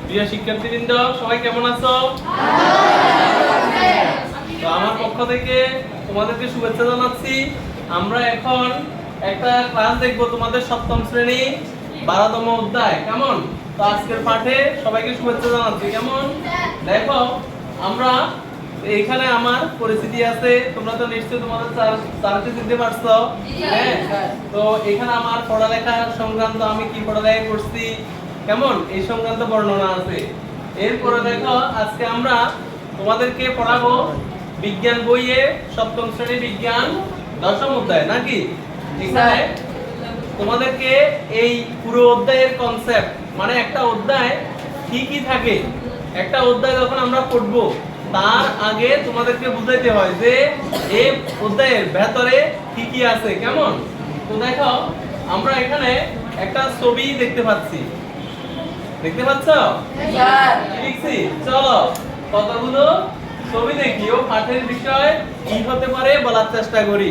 প্রিয় শিক্ষার্থীবৃন্দ, সবাই কেমন আছো? তো আমার পক্ষ থেকে তোমাদেরকে শুভেচ্ছা জানাচ্ছি। আমরা এখন একটা ক্লাস দেখব, তোমাদের সপ্তম শ্রেণী 12তম অধ্যায়। কেমন? তো আজকের পাঠে সবাইকে শুভেচ্ছা জানাচ্ছি। কেমন? দেখো, আমরা এখানে আমার পরিচিতি আছে, তোমরা তো নিশ্চয়ই তোমাদের স্যারকে চিনতে পারছো। হ্যাঁ, তো এখানে আমার পড়ালেখা সংক্রান্ত আমি কি পড়ালেখা করছি কেমন এই সংক্রান্ত বর্ণনা আছে। এরপরে দেখো, আজকে আমরা তোমাদেরকে পড়াবো বিজ্ঞান বইয়ে সপ্তম শ্রেণী বিজ্ঞান 10ম অধ্যায় নাকি। এখানে তোমাদেরকে এই পুরো অধ্যায়ের কনসেপ্ট, মানে একটা অধ্যায় কি কি থাকে, একটা অধ্যায় যখন আমরা পড়বো তার আগে তোমাদেরকে বুঝাইতে হয় যে এই অধ্যায়ের ভেতরে কি কি আছে। কেমন? তো দেখো, আমরা এখানে একটা ছবি দেখতে পাচ্ছি, দেখতে পাচ্ছ? লিখছি, চলো কতগুলো ছবি দেখি ও পাঠের বিষয় কি হতে পারে বলার চেষ্টা করি।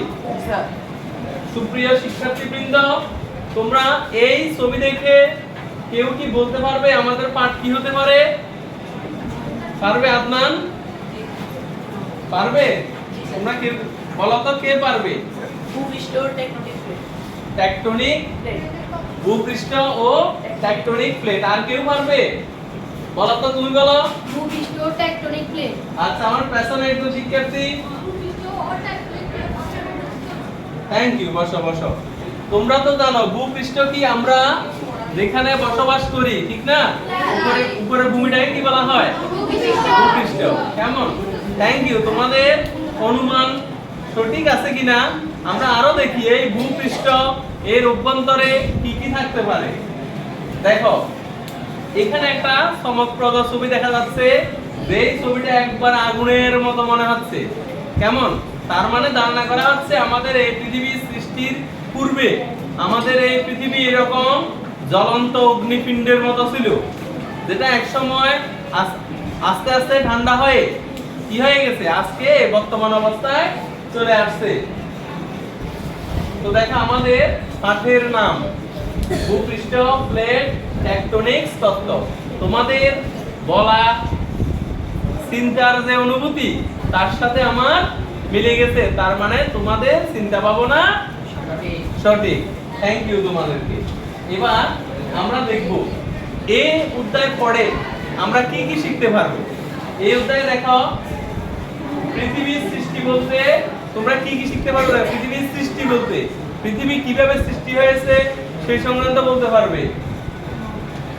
সুপ্রিয় শিক্ষার্থীবৃন্দ, তোমরা এই ছবি দেখে কেউ কি বলতে পারবে আমাদের পাঠ কি হতে পারে? পারবে? আদনান পারবে? তোমরা কে বলো তো, কে পারবে? ভূপৃষ্ঠ ও টেকটনিক প্লেট। টেকটনিক ভূপৃষ্ঠ ও টেকটনিক প্লেট। আর কেউ পারবে? বলো তো, তুমি বলো। ভূপৃষ্ঠ ও টেকটনিক প্লেট। আচ্ছা, আমার পেছনে একজন শিক্ষার্থী। ভূপৃষ্ঠ ও টেকটনিক প্লেট। থ্যাংক ইউ, বসো বসো। তোমরা তো জানো ভূপৃষ্ঠ কি, আমরা যেখানে বসবাস করি, ঠিক না? উপরে উপরে ভূমিটাকে কি বলা হয়? ভূপৃষ্ঠ। কেমন? Thank you. তোমাদের অনুমান সঠিক আছে কিনা আমরা আরো দেখি। এই ভূপৃষ্ঠ এর অভ্যন্তরে কি কি থাকতে পারে। দেখো, এখানে একটা চমকপ্রদ ছবি দেখা যাচ্ছে, যে ছবিটা একবার আগুনের মতো মনে হচ্ছে। কেমন? তার মানে ধারণা করা হচ্ছে আমাদের এই পৃথিবী সৃষ্টির পূর্বে আমাদের এই পৃথিবী এরকম জ্বলন্ত অগ্নিপিণ্ডের মতো ছিল, যেটা এক সময় আস্তে আস্তে ঠান্ডা হয়ে কি হয়ে গেছে, আজকে বর্তমান অবস্থায় চলে আসছে। তো দেখো, আমাদের পাঠের নাম ভূপৃষ্ঠ, প্লেট, টেকটনিক্স তত্ত্ব। তোমাদের বলা চিন্তার যে অনুভূতি তার সাথে আমার মিলে গেছে, তার মানে তোমাদের চিন্তা ভাবনা সঠিক। থ্যাংক ইউ তোমাদেরকে। এবার আমরা দেখব এই অধ্যায় পড়ে আমরা কি কি শিখতে পারবো। এই অধ্যায়ে দেখো, পৃথিবীর সৃষ্টি বলতে তোমরা কি কি শিখতে পারবে? পৃথিবীর সৃষ্টি বলতে পৃথিবী কিভাবে সৃষ্টি হয়েছে সেই সংক্রান্ত বলতে পারবে।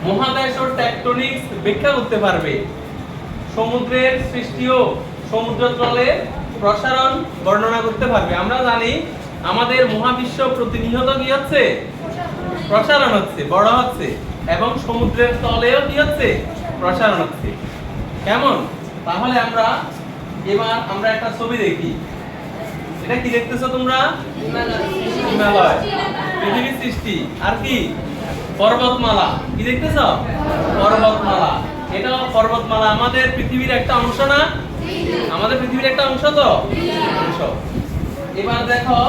মহাদেশ ও টেকটনিক্স ব্যাখ্যা করতে পারবে। সমুদ্রের সৃষ্টি ও সমুদ্রতলের প্রসারণ বর্ণনা করতে পারবে। আমরা জানি আমাদের মহাবিশ্ব প্রতিনিয়ত কি হচ্ছে? প্রসারণ হচ্ছে, বড় হচ্ছে, এবং সমুদ্রের তলেও কি হচ্ছে? প্রসারণ হচ্ছে। কেমন? তাহলে এবার আমরা একটা ছবি দেখি। এটা কি দেখতেছো তোমরা? হিমালয়, পৃথিবীর সৃষ্টি। আর কি? পর্বতমালা। কি দেখতেছো? পর্বতমালা। এটা পর্বতমালা আমাদের পৃথিবীর একটা অংশ না? আমাদের পৃথিবীর একটা অংশ তো? অংশ। এবার দেখো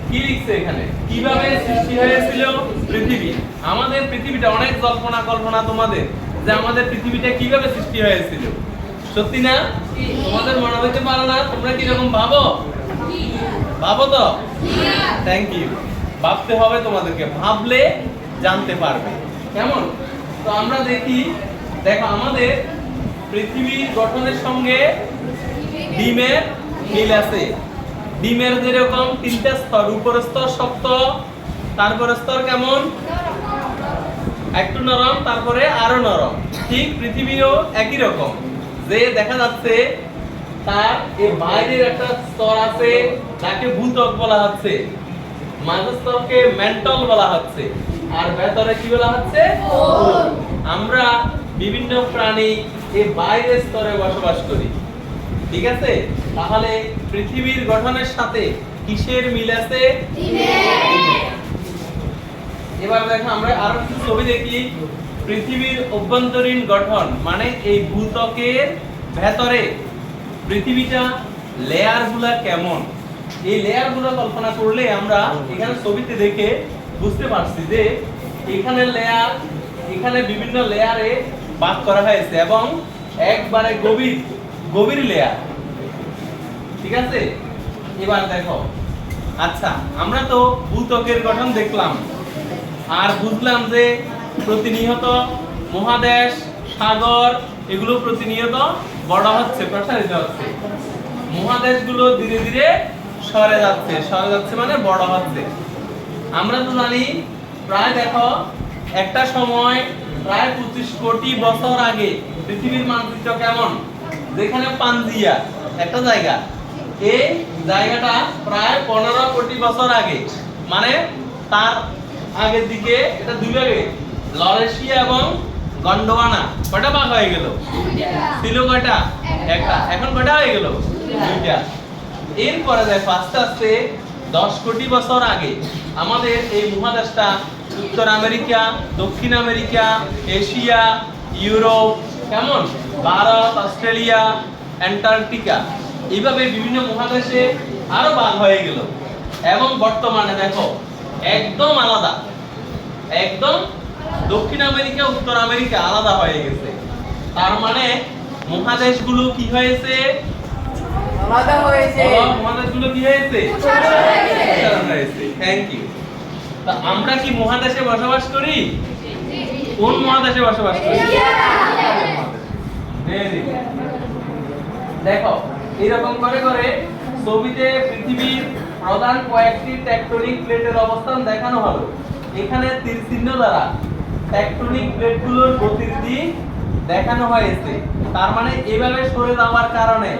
কি লিখছে এখানে, কিভাবে সৃষ্টি হয়েছিল পৃথিবী। আমাদের পৃথিবীটা অনেক কল্পনা কল্পনা তোমাদের, যে আমাদের পৃথিবীটা কিভাবে সৃষ্টি হয়েছিল। সত্যি না? তোমাদের মনে হইতে পারে না? তোমরা কি রকম ভাবো? ভাবো তো? Thank you. ভাবতে হবে তোমাদেরকে, ভাবলে জানতে পারবে। কেমন? তো আমরা দেখো আমাদের পৃথিবীর গঠনের সঙ্গে ডিমের মিল আছে। ডিমের যেরকম 3টা স্তর, উপরের স্তর শক্ত, তারপরে স্তর কেমন একটু নরম, তারপরে আরো নরম। ঠিক পৃথিবীও একই রকম, যে দেখা যাচ্ছে তার এর বাইরের একটা স্তর আছে যাকে ভূত্বক বলা হচ্ছে, মাঝের স্তরকে ম্যান্টল বলা হচ্ছে, আর ভেতরে কি বলা হচ্ছে? আমরা বিভিন্ন প্রাণী এই বাইরের স্তরে বসবাস করি। ঠিক আছে? তাহলে পৃথিবীর গঠনের সাথে কিসের মিল আছে? এবার দেখো, আমরা আরো কিছু ছবি দেখি। পৃথিবীর অভ্যন্তরীণ গঠন, মানে এই ভূত্বকের ভেতরে পৃথিবীটা লেয়ারগুলা কেমন, এই লেয়ারগুলো কল্পনা করলে আমরা এখানে ছবিতে দেখে বুঝতে পারছি যে এখানে লেয়ার, এখানে বিভিন্ন লেয়ারে ভাগ করা হয়েছে এবং একবারে গভীর গভীর লেয়ার। ঠিক আছে, এবার দেখো। আচ্ছা, আমরা তো ভূত্বকের গঠন দেখলাম আর বুঝলাম যে প্রতিনিয়ত মহাদেশ, সাগর এগুলো প্রতিনিয়ত বড় হচ্ছে, প্রসারিত হচ্ছে। মহাদেশগুলো ধীরে ধীরে সরে যাচ্ছে মানে বড় হচ্ছে। আমরা তো জানি প্রায় দেখো একটা সময় প্রায় 25 কোটি বছর আগে পৃথিবীর মানচিত্র কেমন, যেখানে পাঞ্জিয়া একটা জায়গা, এই জায়গাটা প্রায় 15 কোটি বছর আগে, মানে তার আগের দিকে এটা দুই ভাগে, লরেশিয়া এবং গন্ডোয়ানা কয়টা ভাগ হয়ে গেল? ছিল কয়টা? একটা। এখন কয়টা হয়ে গেল? দুইটা। এরপরে দেখো আস্তে আস্তে 10 কোটি বছর আগে আমাদের এই মহাদেশটা উত্তর আমেরিকা, দক্ষিণ আমেরিকা, এশিয়া, ইউরোপ, কেমন, ভারত, অস্ট্রেলিয়া, অ্যান্টার্কটিকা, এইভাবে বিভিন্ন মহাদেশে আরো ভাগ হয়ে গেল। এবং বর্তমানে দেখো একদম আলাদা, একদম দক্ষিণ আমেরিকা, উত্তর আমেরিকা আলাদা হয়ে গেছে। তার মানে মহাদেশগুলো কি হয়েছে? আলাদা হয়েছে। মহাদেশগুলো কি হয়েছে? উচ্চারণ হয়েছে। Thank you. তা আমরা কি মহাদেশে বসবাস করি? কোন মহাদেশে বসবাস করি? Very good. দেখো এরকম করে করে ছবিতে পৃথিবীর প্রধান কয়েকটি টেকটনিক প্লেটের অবস্থান দেখানো হলো। এখানে তীর চিহ্ন দ্বারা টেকটনিক প্লেটগুলোর গতির দিক দেখানো হয়েছে। তার মানে এভাবে সরে যাওয়ার কারণে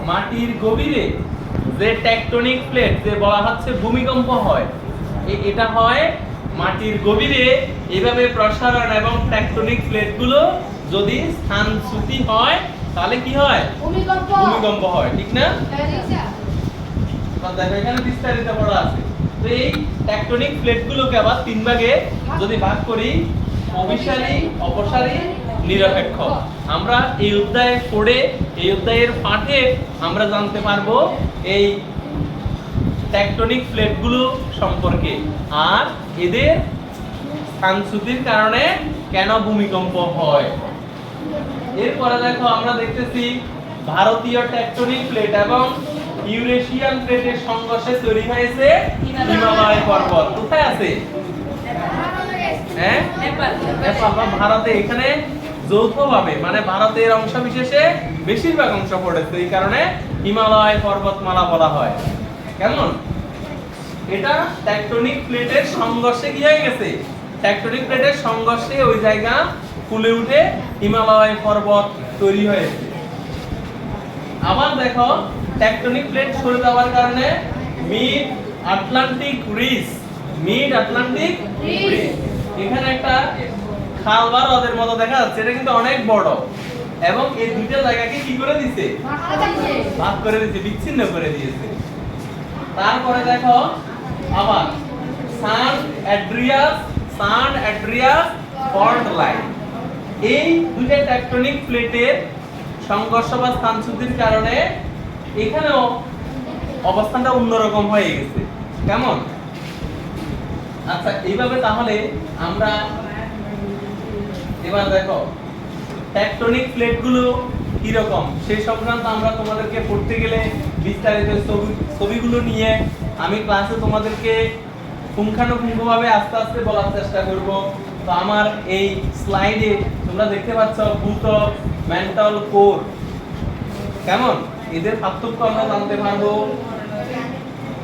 মাটির গভীরে যে টেকটনিক প্লেট যে বলা হচ্ছে ভূমিকম্প হয়, এটা হয় মাটির গভীরে এভাবে প্রসারণ, এবং টেকটনিক প্লেটগুলো যদি স্থানচ্যুতি হয় তাহলে কি হয়? ভূমিকম্প হয়, ঠিক না? দেখো এখানে বিস্তারিত পড়া আছে। তো এই টেকটনিক প্লেটগুলোকে আবার তিন ভাগে যদি ভাগ করি, অভিসারী, অপসারী, নিরপেক্ষ। আমরা এই অধ্যায়ে পড়ে, এই অধ্যায়ের পাঠে আমরা জানতে পারবো এই টেকটনিক প্লেটগুলো সম্পর্কে আর এদের স্থানচ্যুতির কারণে কেন ভূমিকম্প হয়। এরপরে দেখো আমরা দেখতেছি ভারতীয় টেকটনিক প্লেট এবং ইউরেশিয়ান প্লেটের সংঘর্ষে তৈরি হয়েছে হিমালয় পর্বত। কোথায় আছে? হ্যাঁ, নেপাল বা ভারতে। এখানে যৌথভাবে, মানে ভারতের অংশ বিশেষে বেশিরভাগ অংশ পড়েছে, এই কারণে হিমালয় পর্বতমালা বলা হয়। কেমন? এটা টেকটনিক প্লেটের সংঘর্ষে কি হয়ে গেছে? টেকটনিক প্লেটের সংঘর্ষে ওই জায়গা ফুলে উঠে হিমালয় পর্বত তৈরি হয়েছে। আবার দেখো টেকটনিক প্লেট সরে যাওয়ার কারণে মিড আটলান্টিক রিজ, এখানে একটা খাল বা হ্রদের মতো দেখা যাচ্ছে। এটা কিন্তু অনেক বড় এবং এই দুইটা জায়গাকে কি করে দিয়েছে? ভাগ করে দিয়েছে, বিচ্ছিন্ন করে দিয়েছে। তারপরে দেখো আবার সান অ্যান্ড্রিয়াস ফল্ট লাইন, এই দুইটা টেকটনিক প্লেটের সংঘর্ষ বা স্থানচ্যুতির কারণে এখানেও অবস্থানটা অন্যরকম হয়ে গেছে। কেমন? আচ্ছা, এইভাবে তাহলে আমরা এবার দেখো টেকটনিক প্লেটগুলো কি রকম সেই সংক্রান্ত আমরা তোমাদেরকে পড়তে গেলে বিস্তারিত ছবিগুলো নিয়ে আমি ক্লাসে তোমাদেরকে পুঙ্খানুপুঙ্খভাবে আস্তে আস্তে বলার চেষ্টা করব। তো আমার এই স্লাইডে তোমরা দেখতে পাচ্ছ ভূত্বক, মেন্টাল কোর, কেমন এদের পার্থক্য আমরা জানতে পারবো।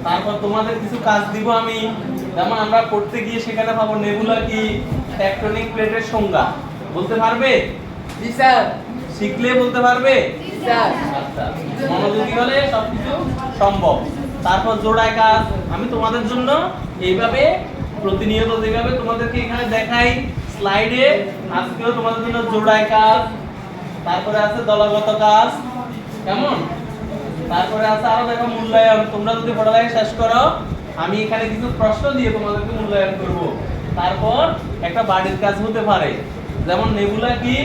তারপর তোমাদের কিছু কাজ দিব আমি, যেমন আমরা পড়তে গিয়ে সেখানে পাবো নেবুলা কি, টেকটনিক প্লেটের সংজ্ঞা বলতে পারবে? জি স্যার। শিখলে বলতে পারবে? জি স্যার। আচ্ছা, মনোযোগী হলে সবকিছু সম্ভব। তারপর জোড়ায় কাজ আমি তোমাদের জন্য এইভাবে প্রতিনিয়ত যেভাবে তোমাদেরকে এখানে দেখাই স্লাইডে, আজকেও তোমাদের জন্য জোড়ায় কাজ, তারপরে আছে দলগত কাজ, কেমন, তারপরে আছে আরো দেখো মূল্যায়ন। তোমরা যদি পড়ালেখা শেষ করো আমি এখানে কিছু প্রশ্ন দিয়ে তোমাদেরকে মূল্যায়ন করব। তারপর একটা বাড়ির কাজ হতে পারে, যেমন নেবুলা কি,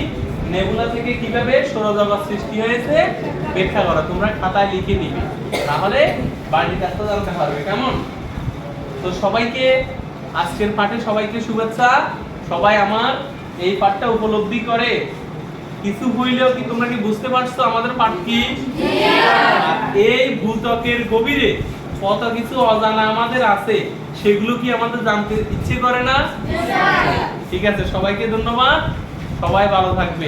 নেবুলা থেকে কিভাবে সৌরজগৎ সৃষ্টি হয়েছে ব্যাখ্যা করো। তোমরা খাতায় লিখে নিবে, তাহলে বাড়ির কাজটা জানতে পারবে। কেমন? তো সবাইকে আজকের পাঠে সবাইকে শুভেচ্ছা। সবাই আমার এই পাঠটা উপলব্ধি করে কিছু হইলেও কি তোমরা কি বুঝতে পারছো আমাদের পাঠ কি? আর এই ভূত্বকের গভীরে কত কিছু অজানা আমাদের আছে, সেগুলো কি আমাদের জানতে ইচ্ছে করে না? ঠিক আছে, সবাইকে ধন্যবাদ, সবাই ভালো থাকবে।